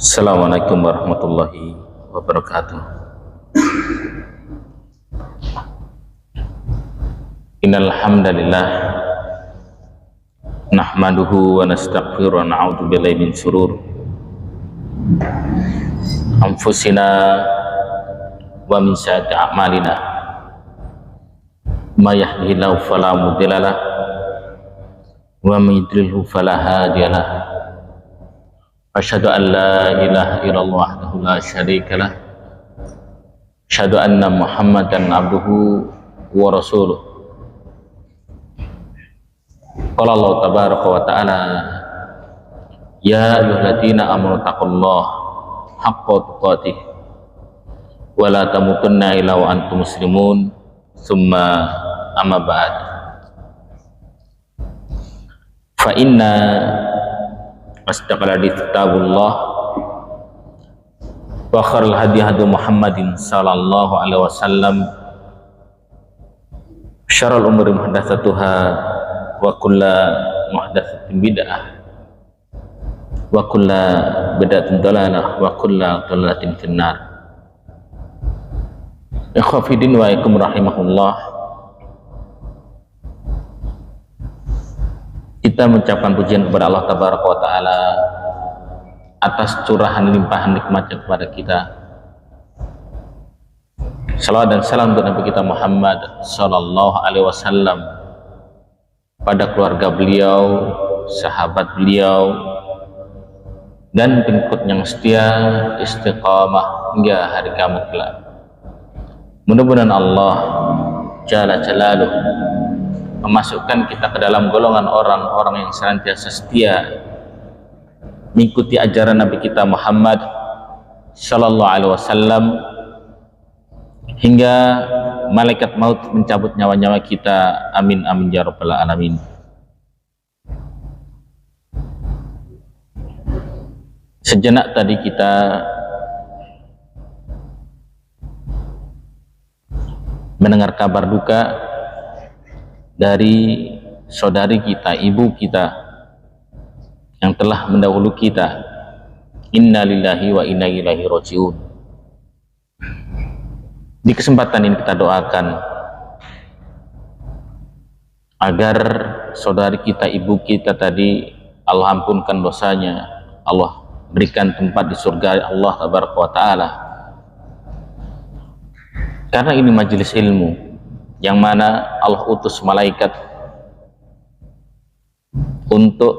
Assalamualaikum warahmatullahi wabarakatuh. Innal hamdalillah nahmaduhu wa nastaghfiruh wa na'udzu billahi min syurur anfusina wa min sayyiati a'malina. May yahdihillahu fala mudhillalah wa may yudlilhu fala hadiyalah. Asyhadu an la ilaha illallah wahdahu la syarika lah. Asyhadu anna Muhammadan abduhu wa rasuluh. Qala Allah tabaraka wa ta'ala, ya ayyuhalladzina amanu taqullaha haqqa tuqatih wa la tamutunna illa wa antum muslimun. Tsumma amma ba'd. Fa inna astaqal hadits kitabullah wa khairul hadi hadi Muhammadin sallallahu alaihi wasallam, syarrul umuri muhdatsatuha wa kullu muhdatsatin bid'ah wa kullu bid'atin dhalalah wa kullu dhalalatin finnar. Ikhwa fi din wa ikum rahimahullah. Kita mengucapkan pujian kepada Allah Tabaraka wa Ta'ala atas curahan limpahan nikmatnya kepada kita. Salawat dan salam untuk Nabi kita Muhammad sallallahu alaihi wasallam, pada keluarga beliau, sahabat beliau, dan pengikut yang setia istiqamah hingga hari kiamat kelak. Mudah-mudahan Allah Jalla Jalaluh memasukkan kita ke dalam golongan orang-orang yang senantiasa setia mengikuti ajaran Nabi kita Muhammad sallallahu alaihi wasallam hingga malaikat maut mencabut nyawa-nyawa kita. Amin amin ya rabbal alamin. Sejenak tadi kita mendengar kabar duka dari saudari kita, ibu kita yang telah mendahului kita. Inna lillahi wa inna ilaihi rajiun. Di kesempatan ini kita doakan agar saudari kita, ibu kita tadi, Allah ampunkan dosanya, Allah berikan tempat di surga Allah Tabaraka wa Ta'ala. Karena ini majelis ilmu yang mana Allah utus malaikat untuk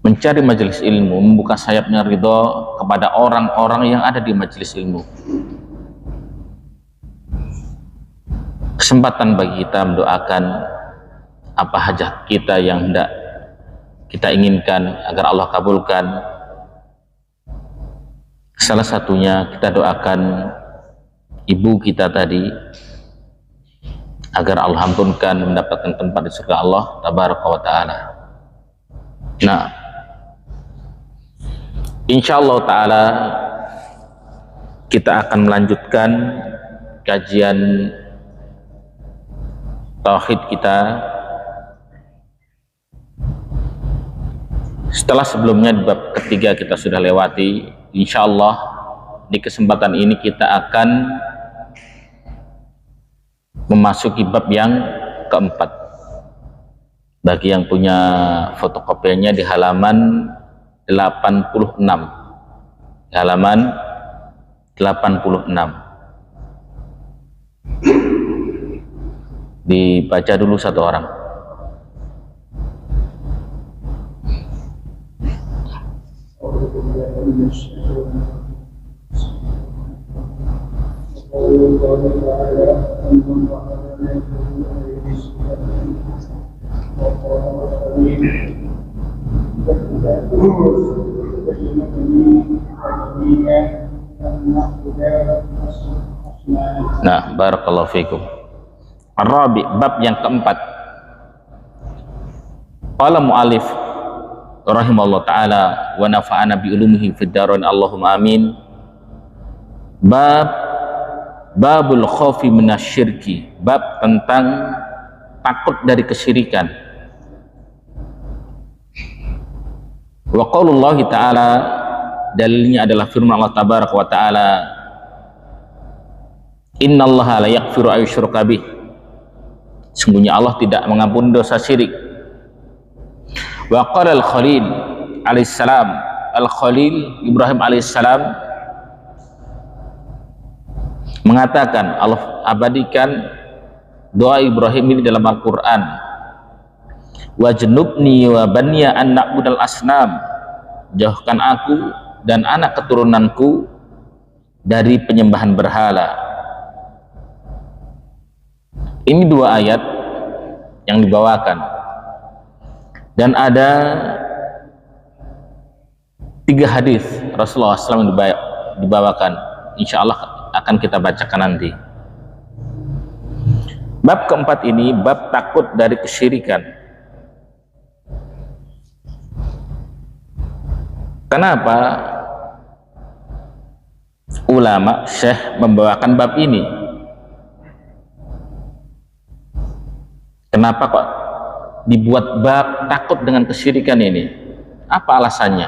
mencari majelis ilmu, membuka sayapnya ridho kepada orang-orang yang ada di majelis ilmu. Kesempatan bagi kita mendoakan apa hajat kita yang hendak kita inginkan agar Allah kabulkan. Salah satunya kita doakan ibu kita tadi agar Allah ampunkan, mendapatkan tempat di surga Allah Tabaraka wa Ta'ala. Nah, insyaallah ta'ala kita akan melanjutkan kajian tauhid kita setelah sebelumnya di bab ketiga kita sudah lewati. Insyaallah di kesempatan ini kita akan memasuki bab yang keempat. Bagi yang punya fotokopiannya di halaman 86, di halaman 86 dibaca dulu satu orang. Nah, barakallahu fikum. Ar-rabi, bab yang keempat. Qala mu'alif rahimahullah ta'ala wa nafa'ana bi ulumihi fid dharain Allahumma amin. Babul khaufi minasyirki, bab tentang takut dari kesyirikan. Wa qaulullahi ta'ala, dalilnya adalah firman Allah tabaraka wa ta'ala, innallaha la yaghfiru ay yushraka bih, sungguhnya Allah tidak mengampuni dosa syirik. Wa qala al-Khalil alaihissalam, al-Khalil Ibrahim alaihissalam mengatakan, Allah abadikan doa Ibrahim ini dalam Al-Quran, wajnubni wa baniya an na'budal asnam, jauhkan aku dan anak keturunanku dari penyembahan berhala. Ini dua ayat yang dibawakan, dan ada 3 hadis Rasulullah SAW yang dibawakan. Insya Allah akan kita bacakan nanti. Bab keempat ini bab takut dari kesyirikan. Kenapa ulama syekh membawakan bab ini? Kenapa kok dibuat bab takut dengan kesyirikan ini? Apa alasannya?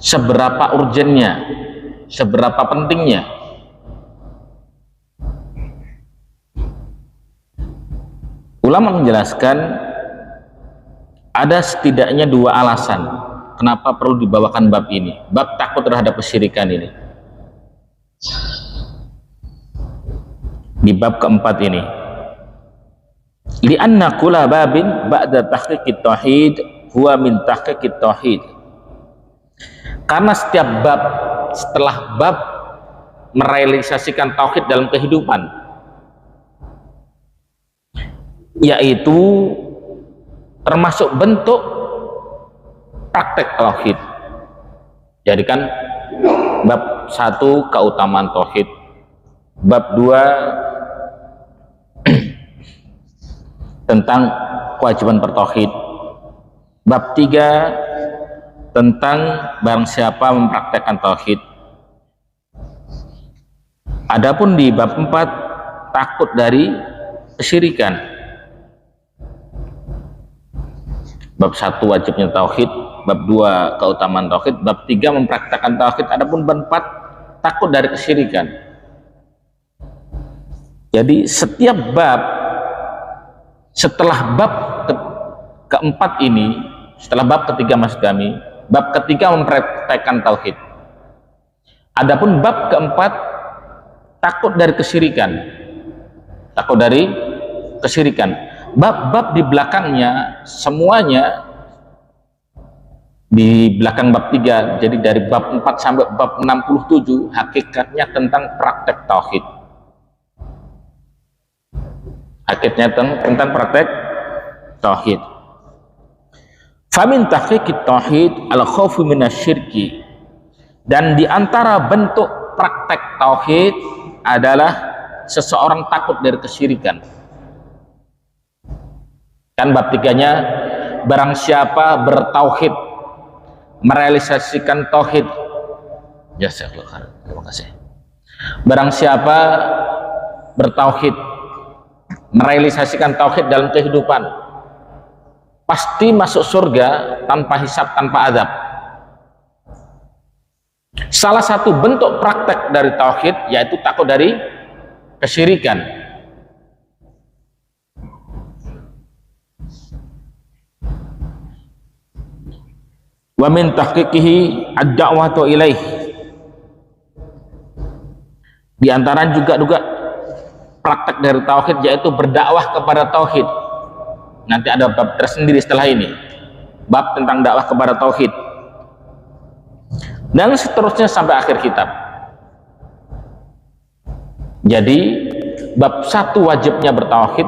Seberapa urgennya? Seberapa pentingnya? Ulama menjelaskan ada setidaknya 2 alasan kenapa perlu dibawakan bab ini, bab takut terhadap kesyirikan ini. Di bab keempat ini, li'anna kulla babin ba'da tahqiqit tauhid huwa min tahqiqit tauhid, karena setiap bab setelah bab merealisasikan tauhid dalam kehidupan, yaitu termasuk bentuk praktek tauhid. Jadi kan bab 1 keutamaan tauhid, bab 2 tentang kewajiban bertauhid, bab 3 tentang barang siapa mempraktekkan tauhid. Adapun di bab 4 takut dari kesyirikan. Bab 1 wajibnya tauhid, bab 2 keutamaan tauhid, bab 3 mempraktekkan tauhid. Adapun bab 4 takut dari kesyirikan. Jadi setiap bab setelah bab keempat ini, setelah bab ketiga maksud kami, bab ketiga mempraktekkan tauhid. Adapun bab keempat takut dari kesyirikan. Takut dari kesyirikan. Bab-bab di belakangnya semuanya di belakang bab 3, jadi dari bab 4 sampai bab 67 hakikatnya tentang praktek tauhid. Hakikatnya tentang praktek tauhid. Famin tahqiqit tauhid al-khaufu minasyirki, dan di antara bentuk praktek tauhid adalah seseorang takut dari kesyirikan. Kan bab 3-nya, barang siapa bertauhid, merealisasikan tauhid, jazakallahu khairan, terima kasih. Barang siapa bertauhid, merealisasikan tauhid dalam kehidupan, pasti masuk surga tanpa hisab, tanpa azab. Salah satu bentuk praktek dari tauhid yaitu takut dari kesyirikan. Wa min tahqiqihi ad-da'watu ilaih, di antara juga praktek dari tauhid yaitu berdakwah kepada tauhid. Nanti ada bab tersendiri setelah ini, bab tentang dakwah kepada tauhid, dan seterusnya sampai akhir kitab. Jadi bab 1 wajibnya bertauhid,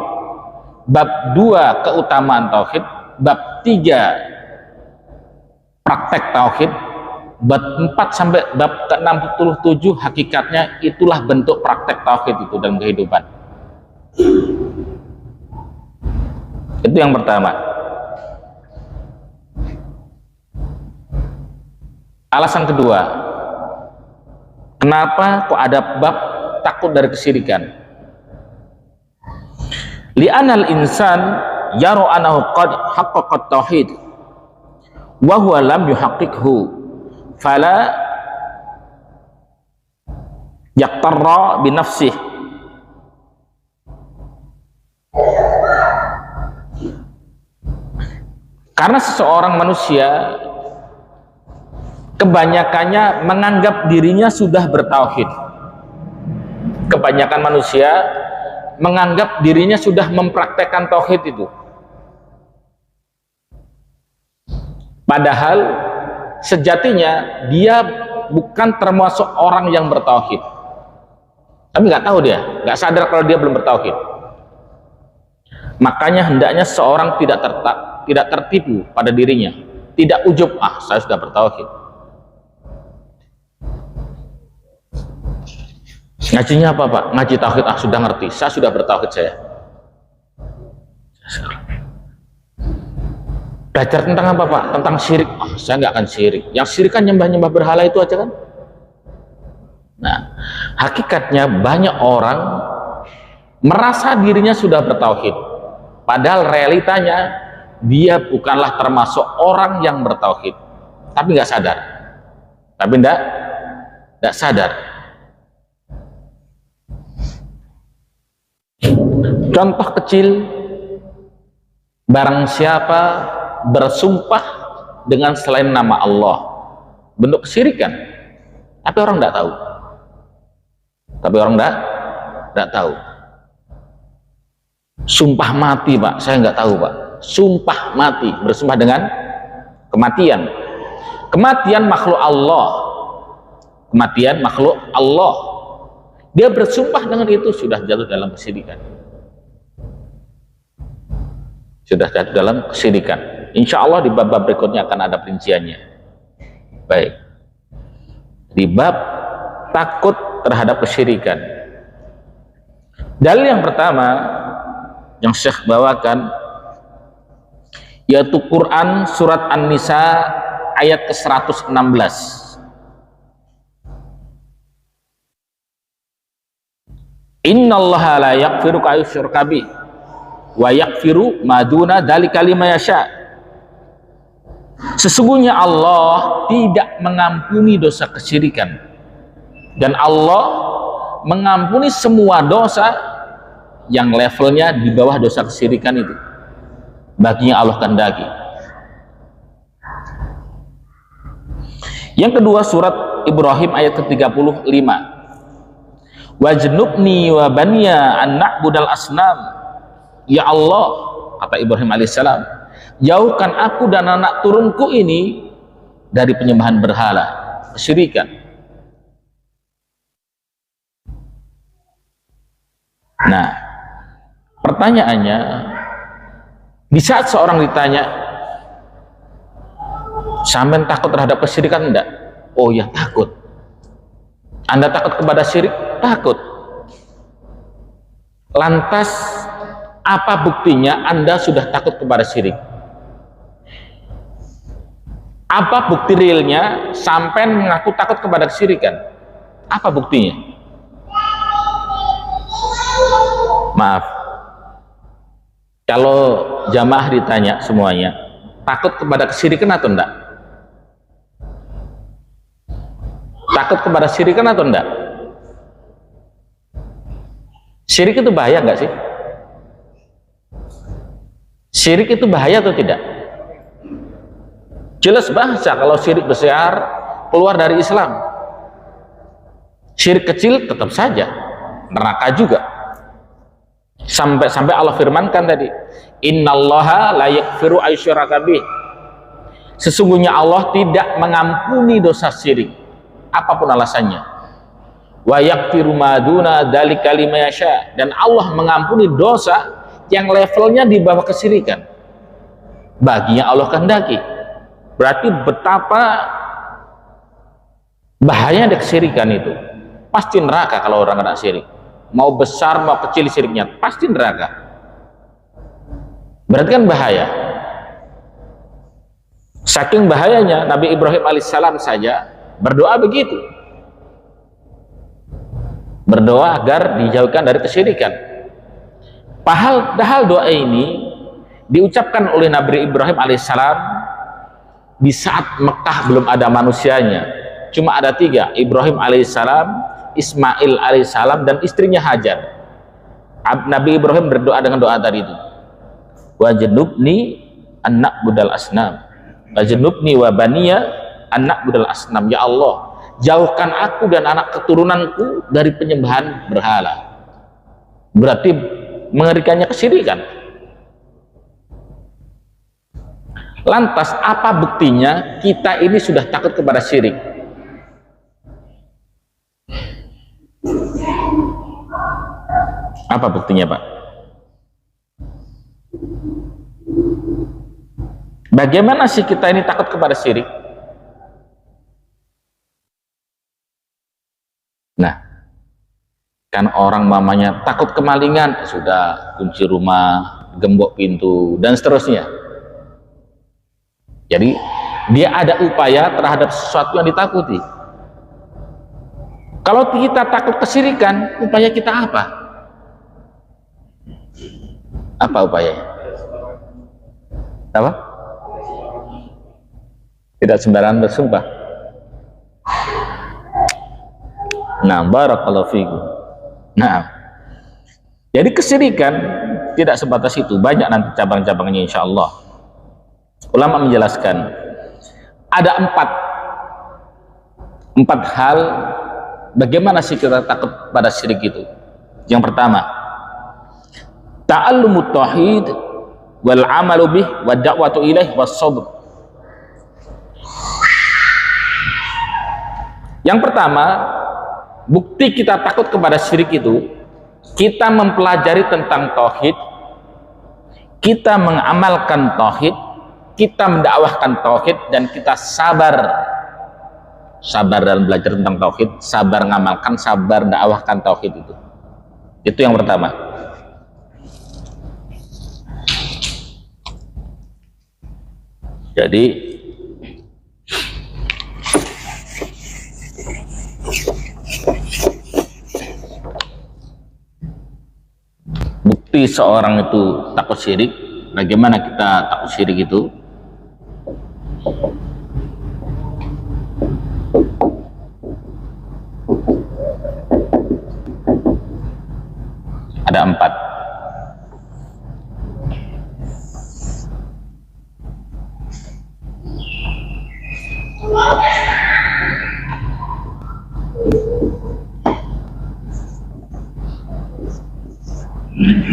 bab 2 keutamaan tauhid, bab 3 praktek tauhid, bab 4 sampai bab ke-67 hakikatnya itulah bentuk praktek tauhid itu dalam kehidupan. Itu yang pertama. Alasan kedua, kenapa kok ada bab takut dari kesyirikan? Li'anal insan yaro anahu qad haqqaqat tauhid wa huwa lam yuhaqqiqhu fala yaqtarra bi nafsihi. Karena seseorang manusia kebanyakannya menganggap dirinya sudah bertauhid. Kebanyakan manusia menganggap dirinya sudah mempraktekkan tauhid itu. Padahal sejatinya dia bukan termasuk orang yang bertauhid. Tapi nggak tahu dia, nggak sadar kalau dia belum bertauhid. Makanya hendaknya seorang tidak tertipu pada dirinya, tidak ujub, saya sudah bertauhid. Ngajinya apa Pak? Ngaji tauhid, sudah ngerti, saya sudah bertauhid saya. Belajar tentang apa Pak? Tentang syirik, saya nggak akan syirik. Yang syirik kan nyembah-nyembah berhala itu aja kan. Nah, hakikatnya banyak orang merasa dirinya sudah bertauhid, padahal realitanya dia bukanlah termasuk orang yang bertauhid, tapi nggak sadar, nggak sadar. Contoh kecil, barang siapa bersumpah dengan selain nama Allah, bentuk kesyirikan, tapi orang nggak tahu. Sumpah mati Pak, saya nggak tahu Pak. Sumpah mati, bersumpah dengan kematian makhluk Allah, dia bersumpah dengan itu, sudah jatuh dalam kesyirikan. Insya Allah di bab-bab berikutnya akan ada perinciannya. Baik, di bab takut terhadap kesyirikan, dalil yang pertama yang Syekh bawakan yaitu Quran surat An-Nisa ayat ke-116. Innallaha la yaghfiru ka yusyraka bih wa yaghfiru ma duna dzalika liman yasha. Sesungguhnya Allah tidak mengampuni dosa kesyirikan, dan Allah mengampuni semua dosa yang levelnya di bawah dosa kesyirikan itu, bagi yang Allah kehendaki. Yang kedua surat Ibrahim ayat ke-35. Wajnubni wa baniya an na'budal asnam. Ya Allah, kata Ibrahim alaihissalam, jauhkan aku dan anak turunku ini dari penyembahan berhala, kesyirikan. Nah, pertanyaannya, di saat seorang ditanya, sampean takut terhadap kesyirikan enggak? Oh ya, takut. Anda takut kepada syirik? Takut. Lantas apa buktinya Anda sudah takut kepada syirik? Apa bukti realnya sampean mengaku takut kepada kesyirikan? Apa buktinya? Maaf, kalau jamaah ditanya semuanya, takut kepada kesyirikan atau enggak? Takut kepada syirikan atau enggak? Syirik itu bahaya enggak sih? Syirik itu bahaya atau tidak? Jelas bahasa. Kalau syirik besar keluar dari Islam. Syirik kecil tetap saja neraka juga. Sampai Allah firmankan tadi, innallaha la yaghfiru ayyusyraka bih. Sesungguhnya Allah tidak mengampuni dosa syirik apapun alasannya. Wa yaghfiru ma duna dzalika liman yasha, dan Allah mengampuni dosa yang levelnya di bawah kesyirikan bagi yang Allah kehendaki. Berarti betapa bahayanya ada kesyirikan itu. Pasti neraka kalau orang kena syirik. Mau besar mau kecil syiriknya, pasti neraka. Berarti kan bahaya. Saking bahayanya, Nabi Ibrahim alaihissalam saja berdoa begitu. Berdoa agar dijauhkan dari kesyirikan. Padahal doa ini diucapkan oleh Nabi Ibrahim alaihissalam di saat Mekah belum ada manusianya, cuma ada 3, Ibrahim alaihissalam, Ismail alaihissalam, dan istrinya Hajar. Nabi Ibrahim berdoa dengan doa tadi itu, wajnubni anak budal asnam, wajnubni wa baniya anak budal asnam. Ya Allah, jauhkan aku dan anak keturunanku dari penyembahan berhala. Berarti mengerikannya kesyirikan. Lantas apa buktinya kita ini sudah takut kepada syirik? Apa buktinya, Pak? Bagaimana sih kita ini takut kepada syirik? Nah, kan orang mamanya takut kemalingan, sudah kunci rumah, gembok pintu, dan seterusnya. Jadi dia ada upaya terhadap sesuatu yang ditakuti. Kalau kita takut kesyirikan, upaya kita apa? Apa upayanya? Apa? Tidak sembarangan bersumpah. Nah, barakallahu fikum. Nah, jadi kesyirikan tidak sebatas itu, banyak nanti cabang-cabangnya insyaallah. Ulama menjelaskan ada 4 hal bagaimana sih kita takut pada syirik itu. Yang pertama, ta'allumut tauhid wal amalu bih wa da'watu ilaih was sabr. Yang pertama, bukti kita takut kepada syirik itu, kita mempelajari tentang tauhid, kita mengamalkan tauhid, kita mendakwahkan tauhid, dan kita sabar dalam belajar tentang tauhid, sabar ngamalkan, sabar dakwahkan tauhid itu yang pertama. Jadi bukti seorang itu takut syirik, bagaimana kita takut syirik itu? Ada 4.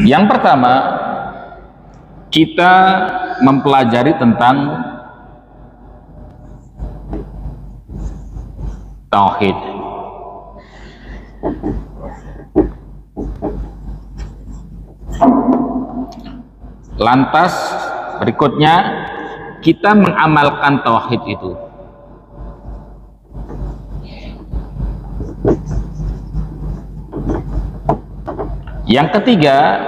Yang pertama, kita mempelajari tentang tauhid. Lantas berikutnya kita mengamalkan tauhid itu. Yang ketiga,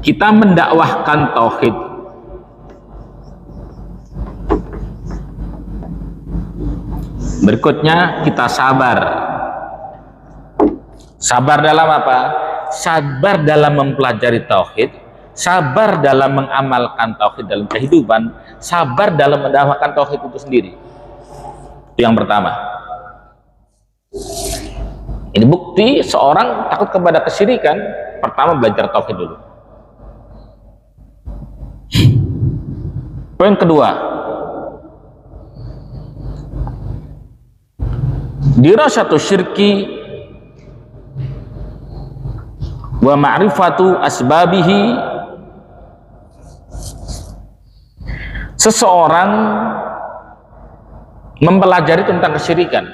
kita mendakwahkan tauhid. Berikutnya kita sabar. Sabar dalam apa? Sabar dalam mempelajari tauhid, sabar dalam mengamalkan tauhid dalam kehidupan, sabar dalam mendakwahkan tauhid itu sendiri. Itu yang pertama. Ini bukti seorang takut kepada kesyirikan, pertama belajar tauhid dulu. Poin kedua, dirasatu syirki wa ma'rifatu asbabihi. Seseorang mempelajari tentang kesyirikan,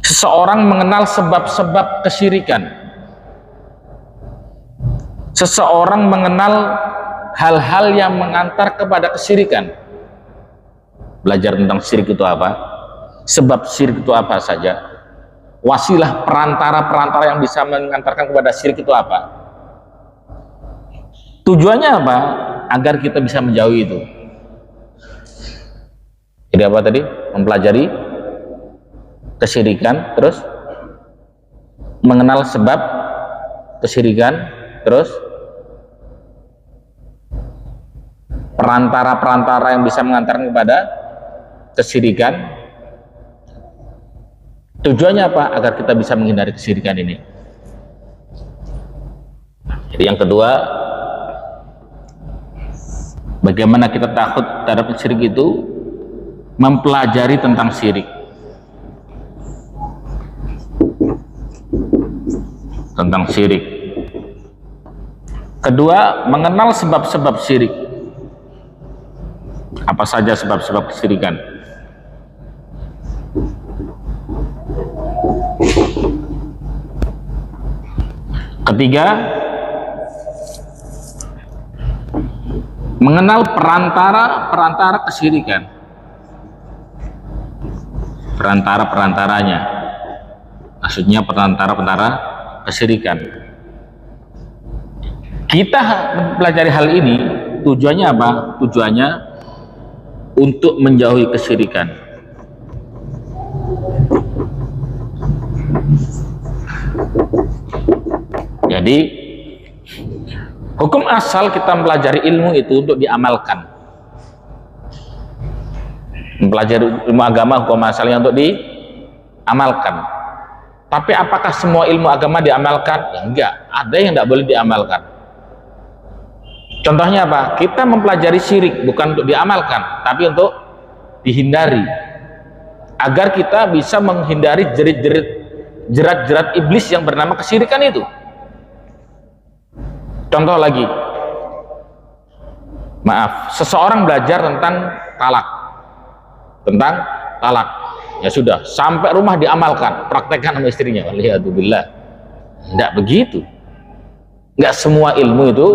seseorang mengenal sebab-sebab kesyirikan, seseorang mengenal hal-hal yang mengantar kepada kesyirikan. Belajar tentang syirik itu apa, sebab syirik itu apa saja, wasilah perantara-perantara yang bisa mengantarkan kepada syirik itu apa, tujuannya apa, agar kita bisa menjauhi itu. Jadi apa tadi? Mempelajari kesyirikan, terus mengenal sebab kesyirikan, terus perantara-perantara yang bisa mengantarkan kepada kesyirikan. Tujuannya apa? Agar kita bisa menghindari kesyirikan ini. Jadi yang kedua, bagaimana kita takut terhadap syirik itu? Mempelajari tentang syirik. Tentang syirik. Kedua, mengenal sebab-sebab syirik. Apa saja sebab-sebab kesyirikan? Ketiga, mengenal perantara kesyirikan, perantara-perantaranya, maksudnya perantara kesyirikan. Kita mempelajari hal ini tujuannya apa? Tujuannya untuk menjauhi kesyirikan. Jadi hukum asal kita mempelajari ilmu itu untuk diamalkan. Mempelajari ilmu agama, hukum asalnya untuk diamalkan. Tapi apakah semua ilmu agama diamalkan? Ya enggak, ada yang tidak boleh diamalkan. Contohnya apa? Kita mempelajari syirik bukan untuk diamalkan, tapi untuk dihindari, agar kita bisa menghindari jerat-jerat iblis yang bernama kesyirikan itu. Contoh lagi, seseorang belajar tentang talak, ya sudah, sampai rumah diamalkan, praktekkan sama istrinya. Waliyadzubillah. Tidak begitu. Nggak semua ilmu itu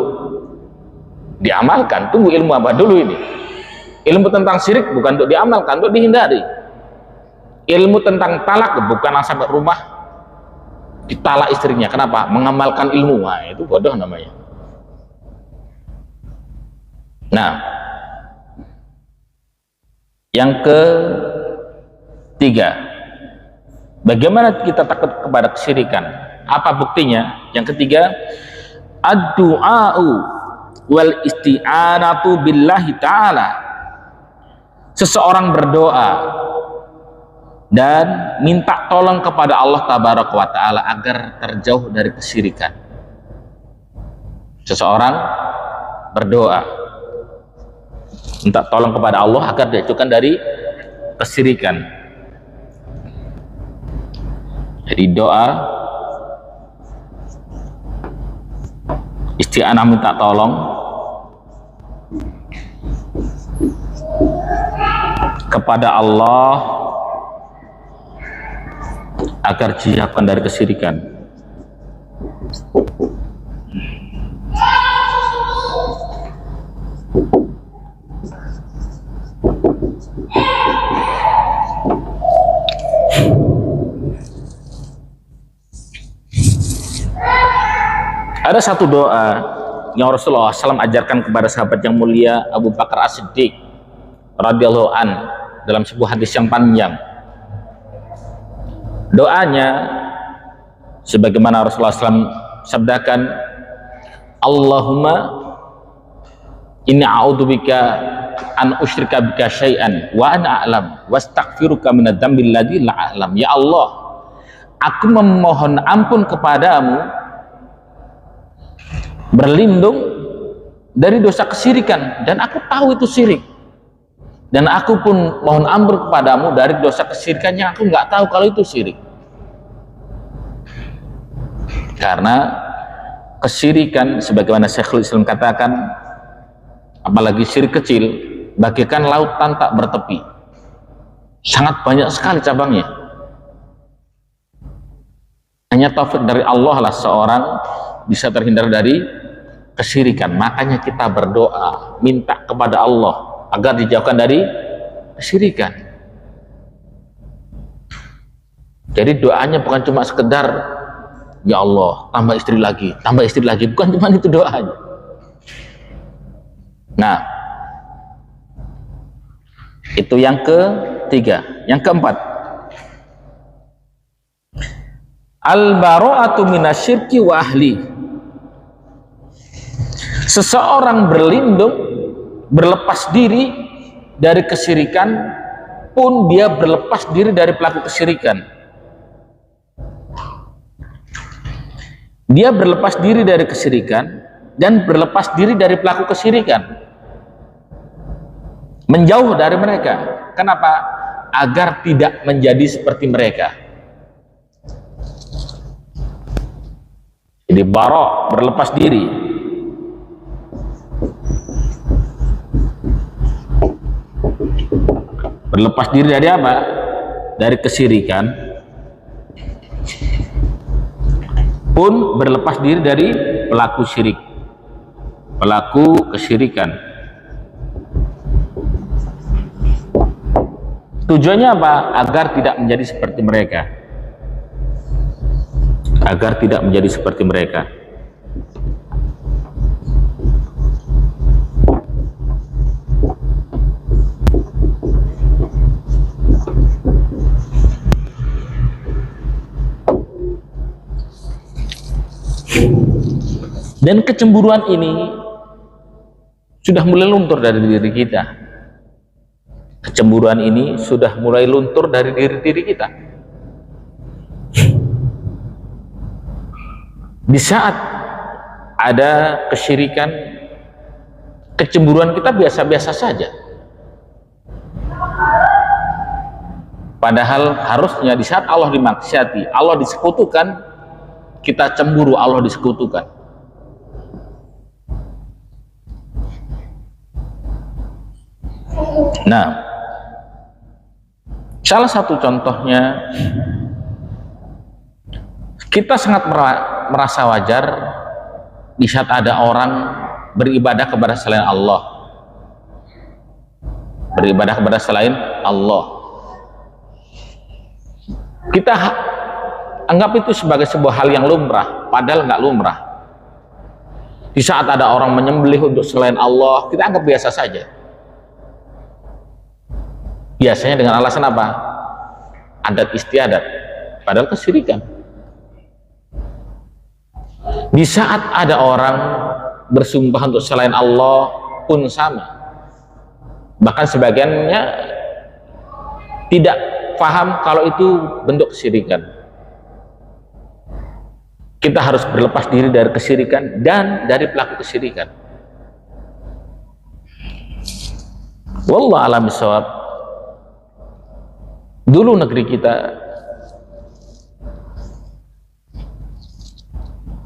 diamalkan. Tunggu, ilmu apa dulu ini? Ilmu tentang syirik bukan untuk diamalkan, untuk dihindari. Ilmu tentang talak bukan sampai rumah ditalak istrinya. Kenapa? Mengamalkan ilmu. Nah, itu bodoh namanya. Nah, yang ketiga, bagaimana kita takut kepada kesyirikan? Apa buktinya? Yang ketiga, ad-du'a'u wal isti'anatu billahi ta'ala. Seseorang berdoa dan minta tolong kepada Allah tabaraka wa ta'ala agar terjauh dari kesyirikan. Seseorang berdoa minta tolong kepada Allah agar dijauhkan dari kesyirikan. Jadi doa isti'anah, minta tolong kepada Allah agar dijauhkan dari kesyirikan. Ada satu doa yang Rasulullah SAW ajarkan kepada sahabat yang mulia Abu Bakar As-Siddiq radhiyallahu an dalam sebuah hadis yang panjang. Doanya sebagaimana Rasulullah SAW sabdakan, Allahumma inni a'udzubika an usyrika bika syai'an wa ana a'lam wastaghfiruka minadz-dzambi alladzi la a'lam. Ya Allah, aku memohon ampun kepadamu, berlindung dari dosa kesyirikan, dan aku tahu itu syirik, dan aku pun mohon ampun kepadamu dari dosa kesyirikan yang aku nggak tahu kalau itu syirik. Karena kesyirikan sebagaimana Syekhul Islam katakan, apalagi syirik kecil, bagaikan lautan tak bertepi, sangat banyak sekali cabangnya. Hanya taufik dari Allah lah seorang bisa terhindar dari kesyirikan. Makanya kita berdoa minta kepada Allah agar dijauhkan dari kesyirikan. Jadi doanya bukan cuma sekedar ya Allah tambah istri lagi, bukan cuma itu doanya. Nah, itu yang ketiga. Yang keempat, al-bara'atu minasyirki wa ahli. Seseorang berlindung berlepas diri dari kesyirikan pun dia berlepas diri dari pelaku kesyirikan. Dia berlepas diri dari kesyirikan dan berlepas diri dari pelaku kesyirikan, menjauh dari mereka. Kenapa? Agar tidak menjadi seperti mereka. Jadi bara, berlepas diri. Berlepas diri dari apa? Dari kesyirikan, pun berlepas diri dari pelaku syirik, pelaku kesyirikan. Tujuannya apa? Agar tidak menjadi seperti mereka. Agar tidak menjadi seperti mereka. Dan kecemburuan ini sudah mulai luntur dari diri kita. Kecemburuan ini sudah mulai luntur dari diri kita. Di saat ada kesyirikan, kecemburuan kita biasa-biasa saja. Padahal harusnya di saat Allah dimaksiati, Allah disekutukan, kita cemburu Allah disekutukan. Nah, salah satu contohnya, kita sangat merasa wajar di saat ada orang beribadah kepada selain Allah, beribadah kepada selain Allah. Kita anggap itu sebagai sebuah hal yang lumrah, padahal nggak lumrah. Di saat ada orang menyembelih untuk selain Allah, kita anggap biasa saja. Biasanya dengan alasan apa? Adat istiadat, padahal kesyirikan. Di saat ada orang bersumpah untuk selain Allah pun sama. Bahkan sebagiannya tidak paham kalau itu bentuk kesyirikan. Kita harus berlepas diri dari kesyirikan dan dari pelaku kesyirikan. Wallahu a'lam bishawab. Dulu negeri kita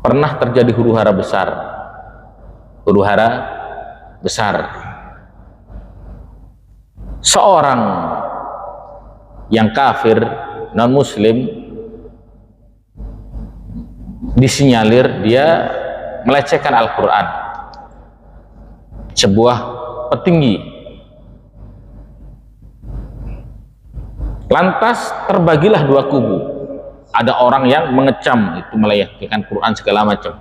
pernah terjadi huru-hara besar. Huru-hara besar. Seorang yang kafir, non-muslim, disinyalir dia melecehkan Al-Quran. Sebuah petinggi. Lantas terbagilah dua kubu. Ada orang yang mengecam itu, melecehkan Quran segala macam.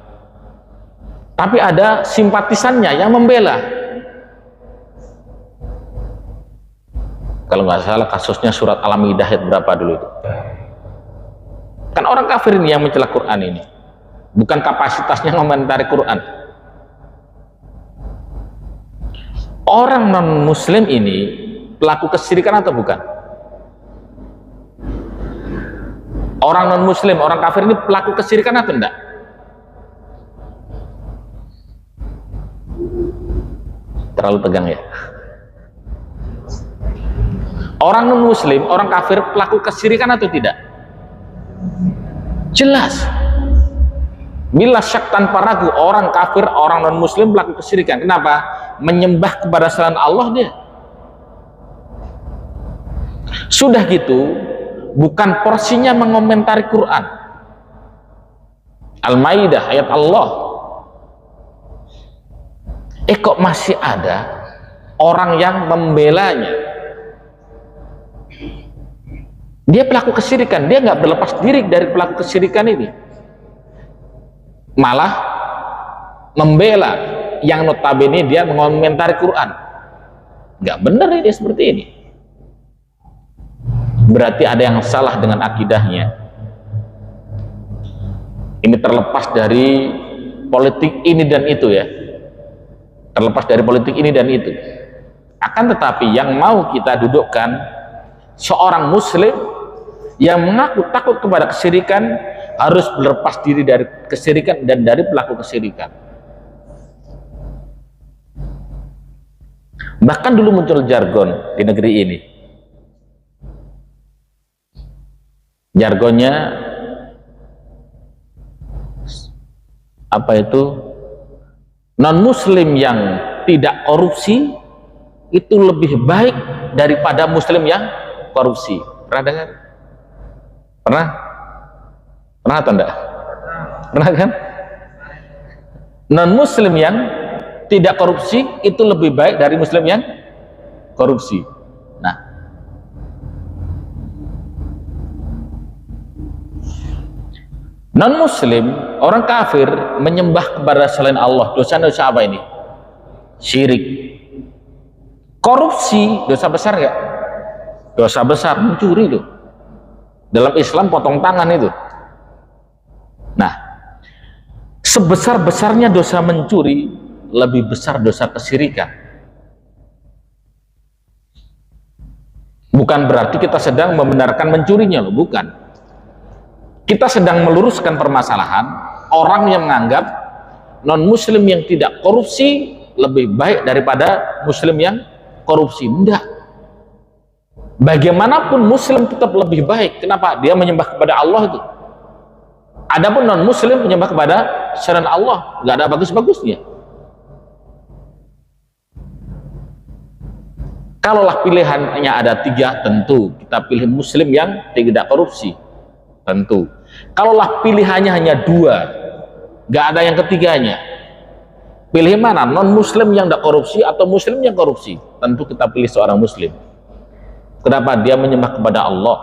Tapi ada simpatisannya yang membela. Kalau nggak salah kasusnya surat Al-Maidah ayat berapa dulu itu? Kan orang kafir ini yang mencela Quran ini, bukan kapasitasnya mengomentari Quran. Orang non muslim ini pelaku kesyirikan atau bukan? Orang non muslim, orang kafir ini pelaku kesyirikan atau enggak? Terlalu tegang ya. Orang non muslim, orang kafir pelaku kesyirikan atau tidak? Jelas. Bila syak tanpa ragu, orang kafir, orang non muslim pelaku kesyirikan. Kenapa? Menyembah kepada selain Allah dia. Sudah gitu, bukan porsinya mengomentari Quran. Al-Maidah ayat Allah. Kok masih ada orang yang membelanya? Dia pelaku kesyirikan, dia nggak berlepas diri dari pelaku kesyirikan ini, malah membela yang notabene dia mengomentari Quran. Nggak benar ini seperti ini. Berarti ada yang salah dengan akidahnya. Ini terlepas dari politik ini dan itu ya. terlepas dari politik ini dan itu. Akan tetapi yang mau kita dudukkan seorang muslim yang mengaku takut kepada kesyirikan harus berlepas diri dari kesyirikan dan dari pelaku kesyirikan. Bahkan dulu muncul jargon di negeri ini. Jargonnya apa itu? Non muslim yang tidak korupsi itu lebih baik daripada muslim yang korupsi. Pernah dengar? Pernah? Pernah atau enggak? Pernah kan? Non muslim yang tidak korupsi itu lebih baik dari muslim yang korupsi. Nah, non muslim, orang kafir menyembah kepada selain Allah, dosa-dosa apa ini? Syirik. Korupsi dosa besar enggak? Dosa besar, mencuri loh. Dalam Islam potong tangan itu. Nah, sebesar-besarnya dosa mencuri, lebih besar dosa kesyirikan. Bukan berarti kita sedang membenarkan mencurinya loh, bukan. Kita sedang meluruskan permasalahan orang yang menganggap non muslim yang tidak korupsi lebih baik daripada muslim yang korupsi. Enggak. Bagaimanapun muslim tetap lebih baik. Kenapa? Dia menyembah kepada Allah itu. Adapun non muslim menyembah kepada selain Allah, nggak ada bagus-bagusnya. Kalaulah pilihannya ada 3, tentu kita pilih muslim yang tidak korupsi, tentu. Kalaulah pilihannya hanya 2, nggak ada yang ketiganya, pilih mana? Non muslim yang tidak korupsi atau muslim yang korupsi? Tentu kita pilih seorang muslim. Kenapa? Dia menyembah kepada Allah.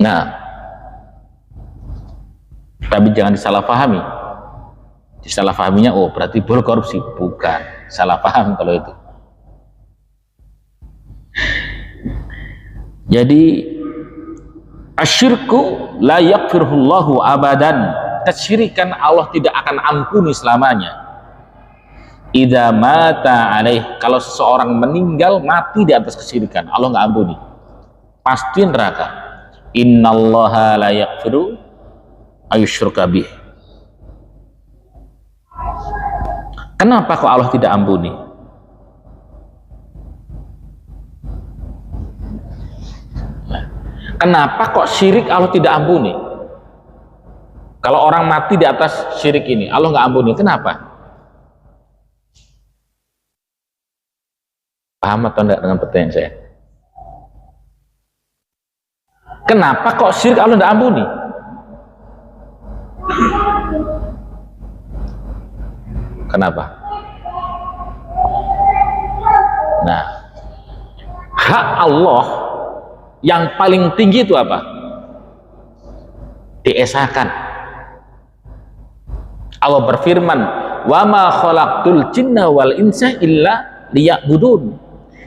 Nah, tapi jangan disalahpahami. Disalahpahaminya, oh berarti boleh korupsi. Bukan, salah paham kalau itu. Jadi asyirku la yaghfirullahu abadan. Kesyirikan Allah tidak akan ampuni selamanya. Idza mata alaih, kalau seseorang meninggal mati di atas kesyirikan, Allah nggak ampuni, pasti neraka. Innallaha la yaghfiru ayyushraka bih. Kenapa kok Allah tidak ampuni? Kenapa kok syirik Allah tidak ampuni? Kalau orang mati di atas syirik ini Allah nggak ampuni, kenapa? Paham atau enggak dengan pertanyaan saya? Kenapa kok syirik Allah tidak ampuni? Kenapa? Nah, hak Allah yang paling tinggi itu apa? Diesakan. Allah berfirman, "Wa ma khalaqtul jinna wal insa illa liya'budun."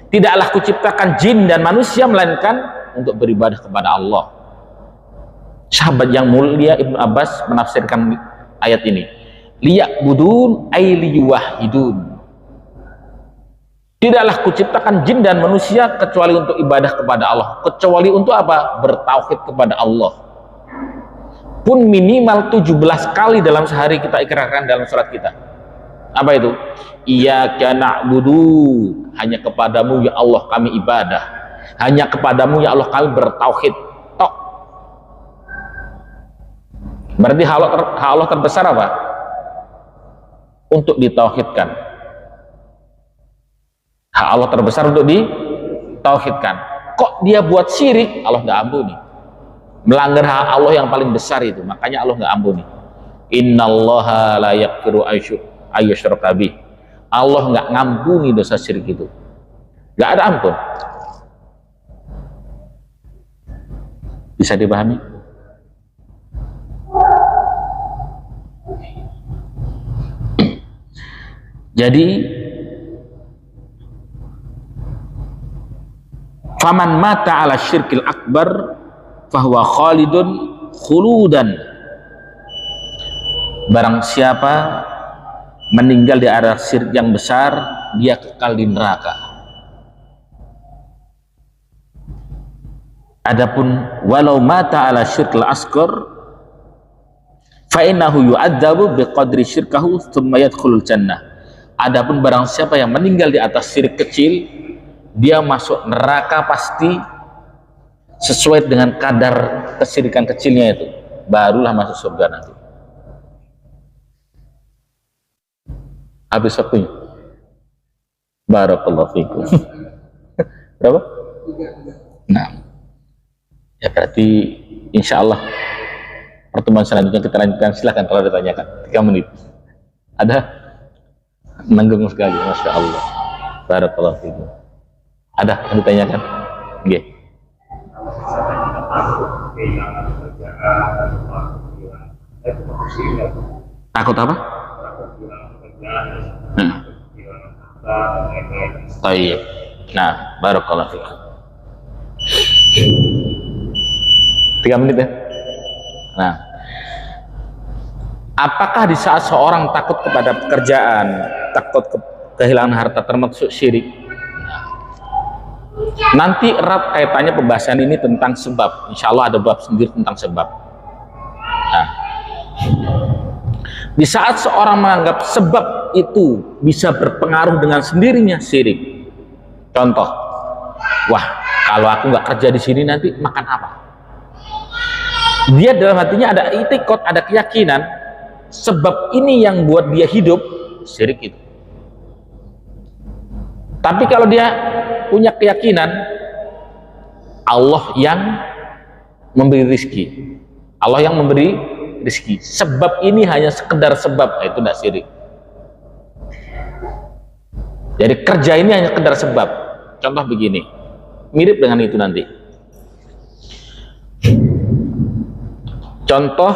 Tidaklah kuciptakan jin dan manusia melainkan untuk beribadah kepada Allah. Sahabat yang mulia Ibnu Abbas menafsirkan ayat ini, liya'budun ay liyuwahhidun. Tidaklah kuciptakan jin dan manusia kecuali untuk ibadah kepada Allah. Kecuali untuk apa? Bertauhid kepada Allah. Pun minimal 17 kali dalam sehari kita ikrarkan dalam surat kita. Apa itu? Iyyaka na'budu, hanya kepadamu ya Allah kami ibadah, hanya kepadamu ya Allah kami bertauhid. Tok. Berarti hak Allah terbesar apa? Untuk ditauhidkan. Hak Allah terbesar untuk ditauhidkan. Kok dia buat syirik, Allah nggak ampuni. Melanggar hak Allah yang paling besar itu, makanya Allah nggak ampuni. Innallaha la yaghfiru ayyushraka bih. Allah nggak ngampuni dosa syirik itu, nggak ada ampun. Bisa dipahami? Jadi faman mata ala syirkil akbar fahuwa khalidun khuludan. barang siapa meninggal di atas syirik yang besar, dia kekal di neraka. Adapun walau mata ala syirkil asghar fa innahu yu'adzabu biqadri syirkahu tsumma yadkhulul jannah. Adapun barang siapa yang meninggal di atas syirik kecil, dia masuk neraka pasti sesuai dengan kadar kesyirikan kecilnya itu, barulah masuk surga nanti. Habis waktunya. Barakallahu fikum. Berapa? Nah, ya berarti insya Allah pertemuan selanjutnya kita lanjutkan. Silahkan kalau ditanyakan. 3 menit. Ada? Nanggung sekali, masya Allah. Barakallahu fikum. Ada yang ditanyakan? Oke. Takut apa? Baik. Nah, barakallahu fikum. 3 menit ya. Nah, apakah di saat seorang takut kepada pekerjaan, takut kehilangan harta termasuk syirik? Nanti erat kaitannya pembahasan ini tentang sebab. Insya Allah ada bab sendiri tentang sebab. Nah, di saat seorang menganggap sebab itu bisa berpengaruh dengan sendirinya syirik. Contoh, wah kalau aku nggak kerja di sini nanti makan apa? Dia dalam hatinya ada itikad, ada keyakinan sebab ini yang buat dia hidup, syirik itu. Tapi kalau dia punya keyakinan Allah yang memberi rizki, Allah yang memberi rizki, sebab ini hanya sekedar sebab, itu tidak syirik. Jadi kerja ini hanya sekedar sebab. Contoh begini, mirip dengan itu nanti. Contoh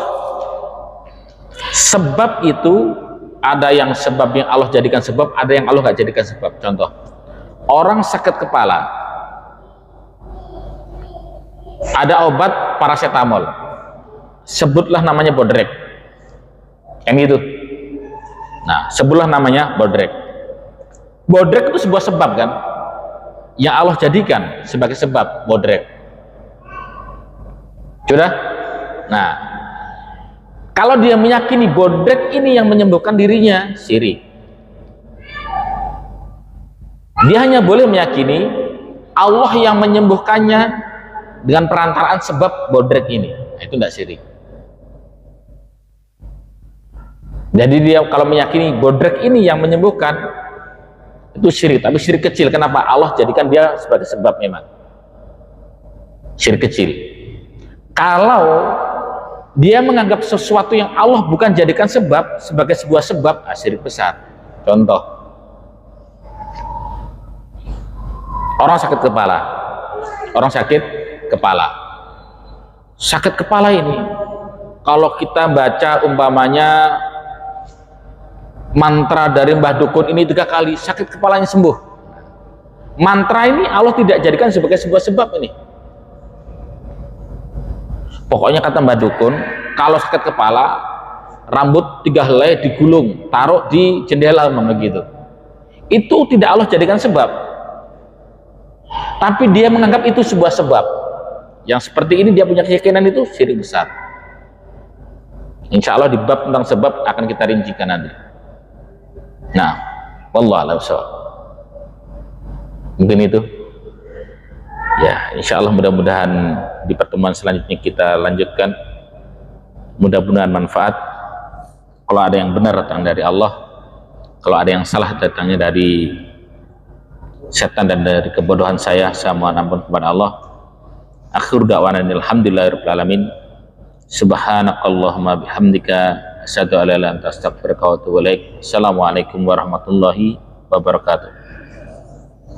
sebab itu ada yang sebab yang Allah jadikan sebab, ada yang Allah nggak jadikan sebab. Contoh, orang sakit kepala, ada obat paracetamol, sebutlah namanya bodrek, yang itu. Nah, sebutlah namanya bodrek. Bodrek itu sebuah sebab kan, yang Allah jadikan sebagai sebab bodrek. Sudah? Nah, kalau dia meyakini bodrek ini yang menyembuhkan dirinya, syirik. Dia hanya boleh meyakini Allah yang menyembuhkannya dengan perantaraan sebab bodrek ini. Itu tidak syirik. Jadi dia kalau meyakini bodrek ini yang menyembuhkan, itu syirik, tapi syirik kecil. Kenapa? Allah jadikan dia sebagai sebab memang. Syirik kecil. Kalau dia menganggap sesuatu yang Allah bukan jadikan sebab sebagai sebuah sebab, syirik besar. Contoh, orang sakit kepala. Orang sakit kepala. Sakit kepala ini, kalau kita baca umpamanya mantra dari Mbah Dukun ini 3 kali, sakit kepalanya sembuh. Mantra ini Allah tidak jadikan sebagai sebuah sebab ini. Pokoknya kata Mbah Dukun, kalau sakit kepala, rambut 3 helai digulung, taruh di jendela begitu. Itu tidak Allah jadikan sebab. Tapi dia menganggap itu sebuah sebab. Yang seperti ini dia punya keyakinan, itu syirik besar. Insya Allah di bab tentang sebab akan kita rincikan nanti. Nah, wallahu a'lam bishawab. Mungkin itu. Ya, insya Allah mudah-mudahan di pertemuan selanjutnya kita lanjutkan. Mudah-mudahan manfaat. Kalau ada yang benar datang dari Allah, kalau ada yang salah datangnya dari setan dan dari kebodohan saya mohon ampun kepada Allah. Akhir da'wana alhamdulillahirabbil alamin. Subhanakallahumma bihamdika asyhadu an la ilaha illa anta astaghfiruka wa atubu ilaik. Assalamualaikum warahmatullahi wabarakatuh.